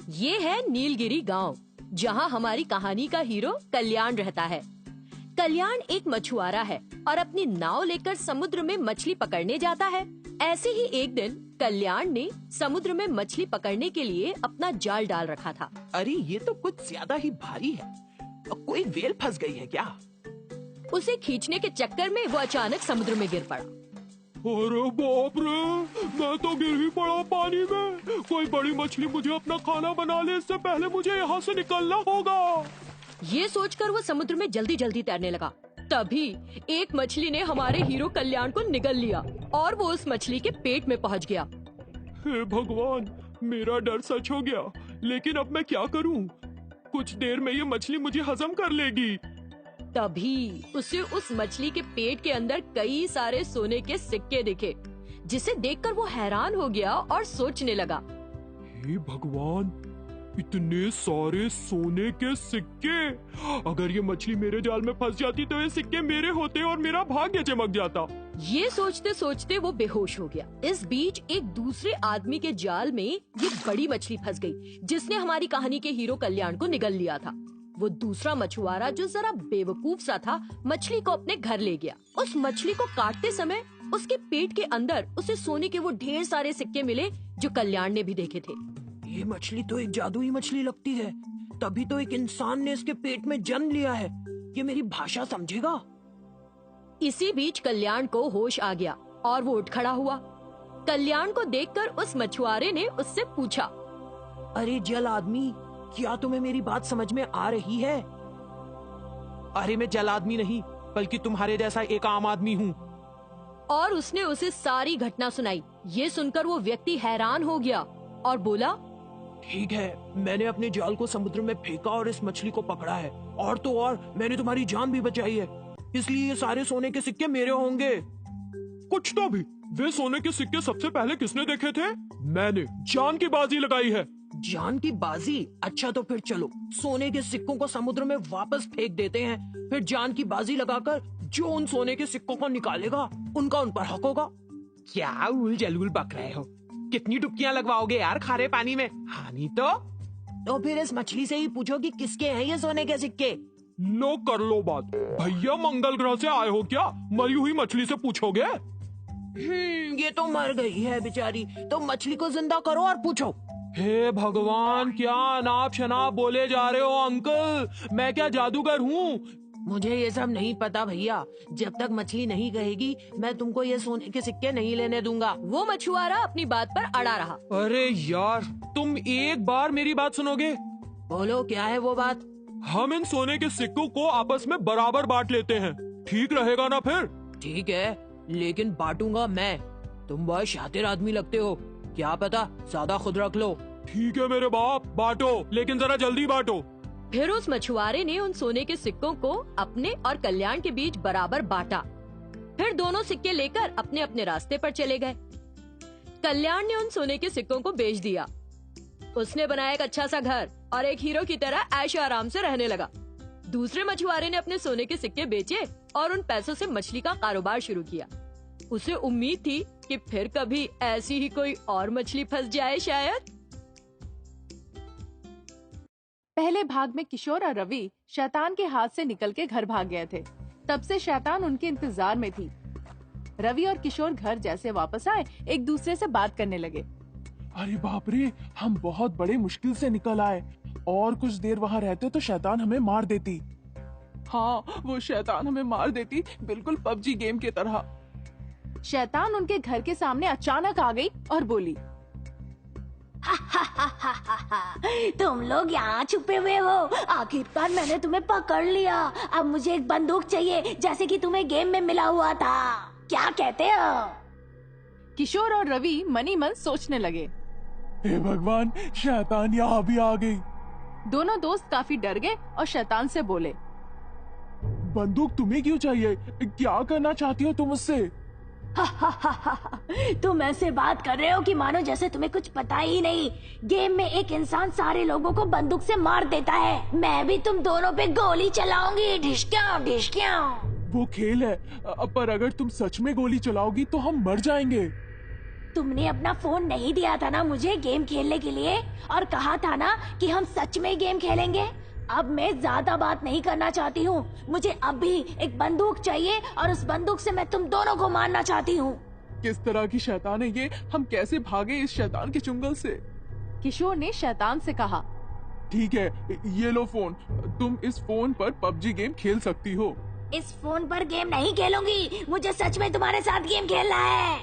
ये है नीलगिरी गांव, जहां हमारी कहानी का हीरो कल्याण रहता है। कल्याण एक मछुआरा है और अपनी नाव लेकर समुद्र में मछली पकड़ने जाता है। ऐसे ही एक दिन कल्याण ने समुद्र में मछली पकड़ने के लिए अपना जाल डाल रखा था। अरे ये तो कुछ ज्यादा ही भारी है। कोई वेल फंस गई है क्या? उसे खींचने के चक्कर में वो अचानक समुद्र में गिर पड़ा। अरे बाप रे, मैं तो गिर ही पड़ा पानी में। कोई बड़ी मछली मुझे अपना खाना बना ले, इससे पहले मुझे यहाँ से निकलना होगा। ये सोचकर वो समुद्र में जल्दी जल्दी तैरने लगा। तभी एक मछली ने हमारे हीरो कल्याण को निगल लिया और वो उस मछली के पेट में पहुंच गया। हे भगवान, मेरा डर सच हो गया। लेकिन अब मैं क्या करूं? कुछ देर में ये मछली मुझे हजम कर लेगी। तभी उसे उस मछली के पेट के अंदर कई सारे सोने के सिक्के दिखे, जिसे देखकर वो हैरान हो गया और सोचने लगा, हे भगवान, इतने सारे सोने के सिक्के! अगर ये मछली मेरे जाल में फंस जाती तो ये सिक्के मेरे होते और मेरा भाग्य चमक जाता। ये सोचते सोचते वो बेहोश हो गया। इस बीच एक दूसरे आदमी के जाल में ये बड़ी मछली फंस गई, जिसने हमारी कहानी के हीरो कल्याण को निगल लिया था। वो दूसरा मछुआरा, जो जरा बेवकूफ सा था, मछली को अपने घर ले गया। उस मछली को काटते समय उसके पेट के अंदर उसे सोने के वो ढेर सारे सिक्के मिले, जो कल्याण ने भी देखे थे। ये मछली तो एक जादुई मछली लगती है। तभी तो एक इंसान ने इसके पेट में जन्म लिया है। ये मेरी भाषा समझेगा। इसी बीच कल्याण को होश आ गया और वो उठ खड़ा हुआ। कल्याण को देखकर उस मछुआरे ने उससे पूछा, अरे जल आदमी, क्या तुम्हें मेरी बात समझ में आ रही है? अरे मैं जल आदमी नहीं, बल्कि तुम्हारे जैसा एक आम आदमी हूँ। और उसने उसे सारी घटना सुनाई। ये सुनकर वो व्यक्ति हैरान हो गया और बोला, ठीक है, मैंने अपने जाल को समुद्र में फेंका और इस मछली को पकड़ा है। और तो और मैंने तुम्हारी जान भी बचाई है, इसलिए ये सारे सोने के सिक्के मेरे होंगे। कुछ तो भी, वे सोने के सिक्के सबसे पहले किसने देखे थे? मैंने जान की बाजी लगाई है। जान की बाजी? अच्छा तो फिर चलो सोने के सिक्कों को समुद्र में वापस फेंक देते हैं। फिर जान की बाजी लगाकर जो उन सोने के सिक्कों को निकालेगा, उनका उन पर हक होगा। क्या उल जलूल बक रहे हो? कितनी डुबकियां लगवाओगे यार खारे पानी में? हानि तो फिर इस मछली से ही पूछो कि किसके हैं ये सोने के सिक्के। लो कर लो बात। भैया मंगल ग्रह से आए हो क्या? मरी हुई मछली से पूछोगे? ये तो मर गई है बेचारी, तो मछली को जिंदा करो और पूछो। हे भगवान, क्या अनाप शनाप बोले जा रहे हो अंकल? मैं क्या जादूगर हूँ? मुझे ये सब नहीं पता भैया। जब तक मछली नहीं कहेगी, मैं तुमको ये सोने के सिक्के नहीं लेने दूंगा। वो मछुआरा अपनी बात पर अड़ा रहा। अरे यार, तुम एक बार मेरी बात सुनोगे? बोलो, क्या है वो बात? हम इन सोने के सिक्कों को आपस में बराबर बांट लेते हैं। ठीक रहेगा ना फिर? ठीक है, लेकिन बांटूंगा मैं। तुम बहुत शातिर आदमी लगते हो, क्या पता ज्यादा खुद रख लो। ठीक है मेरे बाप, बांटो, लेकिन जरा जल्दी बांटो। फिर उस मछुआरे ने उन सोने के सिक्कों को अपने और कल्याण के बीच बराबर बांटा। फिर दोनों सिक्के लेकर अपने अपने रास्ते पर चले गए। कल्याण ने उन सोने के सिक्कों को बेच दिया। उसने बनाया एक अच्छा सा घर और एक हीरो की तरह ऐश आराम से रहने लगा। दूसरे मछुआरे ने अपने सोने के सिक्के बेचे और उन पैसों से मछली का कारोबार शुरू किया। उसे उम्मीद थी कि फिर कभी ऐसी ही कोई और मछली फंस जाए शायद। पहले भाग में किशोर और रवि शैतान के हाथ से निकल के घर भाग गए थे। तब से शैतान उनके इंतजार में थी। रवि और किशोर घर जैसे वापस आए, एक दूसरे से बात करने लगे। अरे बाप रे, हम बहुत बड़े मुश्किल से निकल आए। और कुछ देर वहाँ रहते तो शैतान हमें मार देती। हाँ, वो शैतान हमें मार देती, बिल्कुल पबजी गेम की तरह। शैतान उनके घर के सामने अचानक आ गई और बोली, तुम लोग यहाँ छुपे हुए हो। आखिरकार मैंने तुम्हें पकड़ लिया। अब मुझे एक बंदूक चाहिए, जैसे कि तुम्हें गेम में मिला हुआ था। क्या कहते हो? किशोर और रवि मनी मन सोचने लगे। हे भगवान, शैतान यहाँ भी आ गई। दोनों दोस्त काफी डर गए और शैतान से बोले, बंदूक तुम्हें क्यों चाहिए? क्या करना चाहती हो तुम उससे? तुम ऐसे बात कर रहे हो कि मानो जैसे तुम्हें कुछ पता ही नहीं। गेम में एक इंसान सारे लोगों को बंदूक से मार देता है। मैं भी तुम दोनों पे गोली चलाऊंगी। ढिशक्यां ढिशक्यां। वो खेल है, पर अगर तुम सच में गोली चलाओगी तो हम मर जाएंगे। तुमने अपना फोन नहीं दिया था ना मुझे गेम खेलने के लिए, और कहा था ना कि हम सच में गेम खेलेंगे। अब मैं ज्यादा बात नहीं करना चाहती हूँ। मुझे अब भी एक बंदूक चाहिए और उस बंदूक से मैं तुम दोनों को मारना चाहती हूँ। किस तरह की शैतान है ये? हम कैसे भागे इस शैतान के चुंगल से? किशोर ने शैतान से कहा। ठीक है, ये लो फोन। तुम इस फोन पर पबजी गेम खेल सकती हो। इस फोन पर गेम नहीं खेलूंगी, मुझे सच में तुम्हारे साथ गेम खेलना है।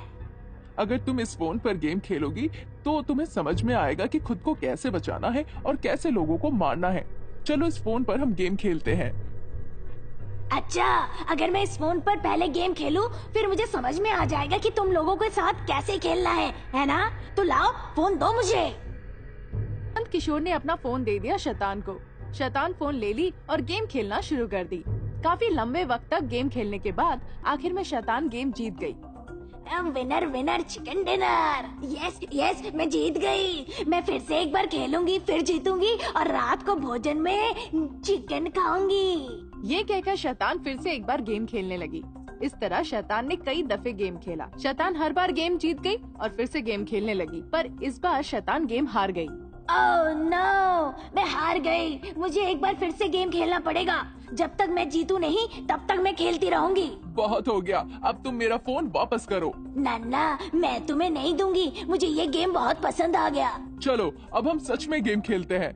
अगर तुम इस फोन पर गेम खेलोगी तो तुम्हें समझ में आएगा कि खुद को कैसे बचाना है और कैसे लोगों को मारना है। चलो इस फोन पर हम गेम खेलते हैं। अच्छा, अगर मैं इस फोन पर पहले गेम खेलूं, फिर मुझे समझ में आ जाएगा कि तुम लोगों के साथ कैसे खेलना है ना? तो लाओ फोन दो मुझे। किशोर ने अपना फोन दे दिया शैतान को। शैतान फोन ले ली और गेम खेलना शुरू कर दी। काफी लंबे वक्त तक गेम खेलने के बाद आखिर में शैतान गेम जीत गई। Winner winner chicken dinner. Yes yes, मैं जीत गई। मैं फिर से एक बार खेलूंगी, फिर जीतूंगी और रात को भोजन में चिकन खाऊंगी। ये कहकर शैतान फिर से एक बार गेम खेलने लगी। इस तरह शैतान ने कई दफे गेम खेला। शैतान हर बार गेम जीत गई और फिर से गेम खेलने लगी, पर इस बार शैतान गेम हार गई। ओह नो, मैं हार गई। मुझे एक बार फिर से गेम खेलना पड़ेगा। जब तक मैं जीतू नहीं तब तक मैं खेलती रहूंगी। बहुत हो गया, अब तुम मेरा फोन वापस करो। नन्ना, मैं तुम्हें नहीं दूंगी। मुझे ये गेम बहुत पसंद आ गया। चलो अब हम सच में गेम खेलते हैं।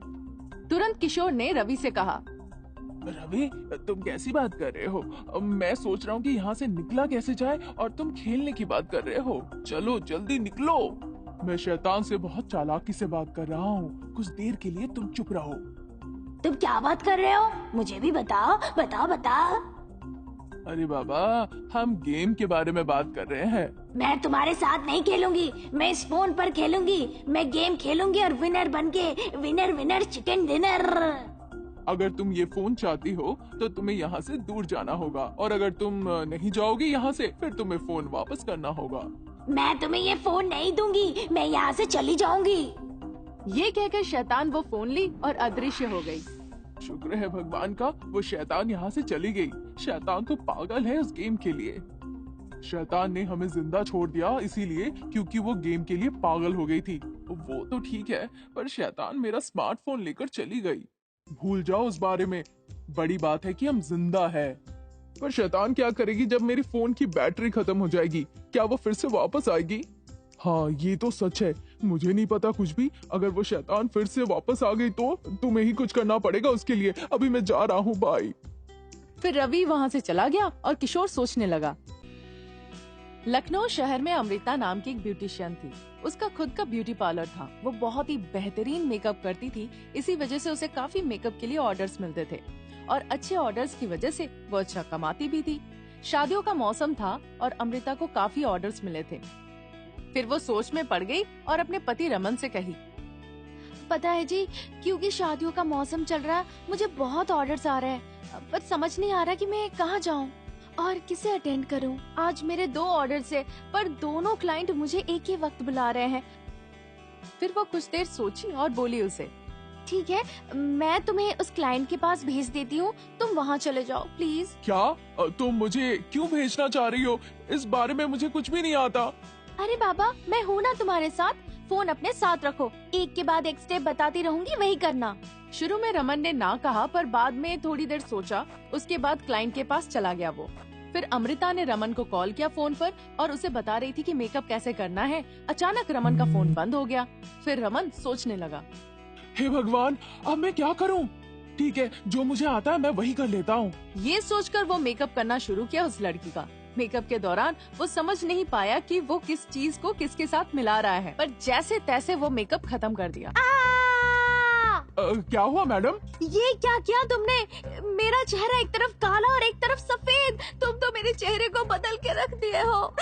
तुरंत किशोर ने रवि से कहा। रवि, तुम कैसी बात कर रहे हो? मैं सोच रहा हूँ कि यहाँ से निकला कैसे जाए और तुम खेलने की बात कर रहे हो। चलो जल्दी निकलो। मैं शैतान से बहुत चालाकी से बात कर रहा हूँ। कुछ देर के लिए तुम चुप रहो। तुम क्या बात कर रहे हो? मुझे भी बताओ बताओ बताओ। अरे बाबा, हम गेम के बारे में बात कर रहे हैं। मैं तुम्हारे साथ नहीं खेलूंगी। मैं इस फोन पर खेलूंगी। मैं गेम खेलूंगी और विनर बनके विनर विनर चिकन डिनर। अगर तुम ये फोन चाहती हो तो तुम्हें यहाँ से दूर जाना होगा, और अगर तुम नहीं जाओगी यहाँ से, फिर तुम्हें फोन वापस करना होगा। मैं तुम्हें ये फोन नहीं दूंगी। मैं यहाँ से चली जाऊंगी। ये कहकर शैतान वो फोन ली और अदृश्य हो गई। शुक्र है भगवान का, वो शैतान यहाँ से चली गई। शैतान तो पागल है उस गेम के लिए। शैतान ने हमें जिंदा छोड़ दिया इसीलिए क्योंकि वो गेम के लिए पागल हो गई थी। वो तो ठीक है, पर शैतान मेरा स्मार्टफोन लेकर चली गई। भूल जाओ उस बारे में। बड़ी बात है कि हम जिंदा है। पर शैतान क्या करेगी जब मेरी फोन की बैटरी खत्म हो जाएगी? क्या वो फिर से वापस आएगी? हाँ, ये तो सच है। मुझे नहीं पता कुछ भी। अगर वो शैतान फिर से वापस आ गई तो तुम्हें ही कुछ करना पड़ेगा उसके लिए। अभी मैं जा रहा हूँ, बाय। फिर रवि वहाँ से चला गया और किशोर सोचने लगा। लखनऊ शहर में अमृता नाम की एक ब्यूटिशियन थी। उसका खुद का ब्यूटी पार्लर था। वो बहुत ही बेहतरीन मेकअप करती थी। इसी वजह से उसे काफी मेकअप के लिए ऑर्डर्स मिलते थे और अच्छे ऑर्डर्स की वजह से वो अच्छा कमाती भी थी। शादियों का मौसम था और अमृता को काफी ऑर्डर्स मिले थे। फिर वो सोच में पड़ गई और अपने पति रमन से कही, पता है जी, क्योंकि शादियों का मौसम चल रहा है, मुझे बहुत ऑर्डर्स आ रहे हैं, पर समझ नहीं आ रहा कि मैं कहाँ जाऊँ और किसे अटेंड करूँ। आज मेरे 2 ऑर्डर्स है, पर दोनों क्लाइंट मुझे एक ही वक्त बुला रहे हैं। फिर वो कुछ देर सोची और बोली उसे, ठीक है, मैं तुम्हें उस क्लाइंट के पास भेज देती हूँ, तुम वहाँ चले जाओ प्लीज। क्या? तुम मुझे क्यों भेजना चाह रही हो? इस बारे में मुझे कुछ भी नहीं आता। अरे बाबा, मैं हूँ ना तुम्हारे साथ। फोन अपने साथ रखो, एक के बाद एक स्टेप बताती रहूंगी, वही करना। शुरू में रमन ने ना कहा, पर बाद में थोड़ी देर सोचा। उसके बाद क्लाइंट के पास चला गया वो। फिर अमृता ने रमन को कॉल किया फोन पर और उसे बता रही थी कि मेकअप कैसे करना है। अचानक रमन का फोन बंद हो गया। फिर रमन सोचने लगा, हे भगवान, अब मैं क्या करूं? ठीक है, जो मुझे आता है मैं वही कर लेता हूँ। ये सोचकर वो मेकअप करना शुरू किया उस लड़की का। मेकअप के दौरान वो समझ नहीं पाया कि वो किस चीज को किसके साथ मिला रहा है, पर जैसे तैसे वो मेकअप खत्म कर दिया। क्या हुआ मैडम? ये क्या किया तुमने? मेरा चेहरा एक तरफ काला और एक तरफ सफेद। तुम तो मेरे चेहरे को बदल के रख दिए हो।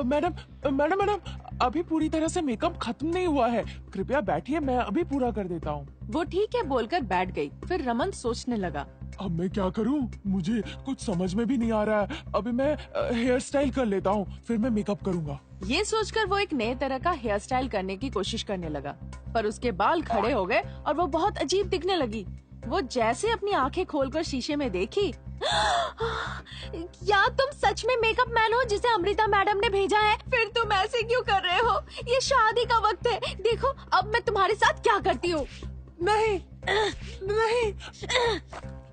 मैडम, अभी पूरी तरह से मेकअप खत्म नहीं हुआ है। कृपया बैठिए, मैं अभी पूरा कर देता हूँ। वो ठीक है बोलकर बैठ गई। फिर रमन सोचने लगा, अब मैं क्या करूं? मुझे कुछ समझ में भी नहीं आ रहा है। अभी मैं हेयर स्टाइल कर लेता हूँ, फिर मैं मेकअप करूंगा। ये सोचकर वो एक नए तरह का हेयर स्टाइल करने की कोशिश करने लगा, पर उसके बाल खड़े हो गए और वो बहुत अजीब दिखने लगी। वो जैसे अपनी आंखें खोलकर शीशे में देखी, क्या तुम सच में मेकअप मैन हो जिसे अमृता मैडम ने भेजा है? फिर तुम ऐसे क्यों कर रहे हो? ये शादी का वक्त है। देखो अब मैं तुम्हारे साथ क्या करती हूँ। नहीं नहीं,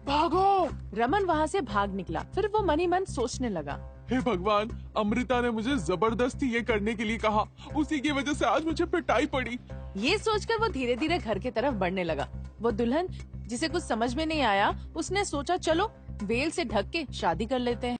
भागो। रमन वहाँ से भाग निकला। फिर वो मन ही मन सोचने लगा, हे भगवान, अमृता ने मुझे जबरदस्ती ये करने के लिए कहा, उसी की वजह से आज मुझे पिटाई पड़ी। ये सोचकर वो धीरे धीरे घर की तरफ बढ़ने लगा। वो दुल्हन जिसे कुछ समझ में नहीं आया, उसने सोचा चलो वेल से ढक के शादी कर लेते हैं।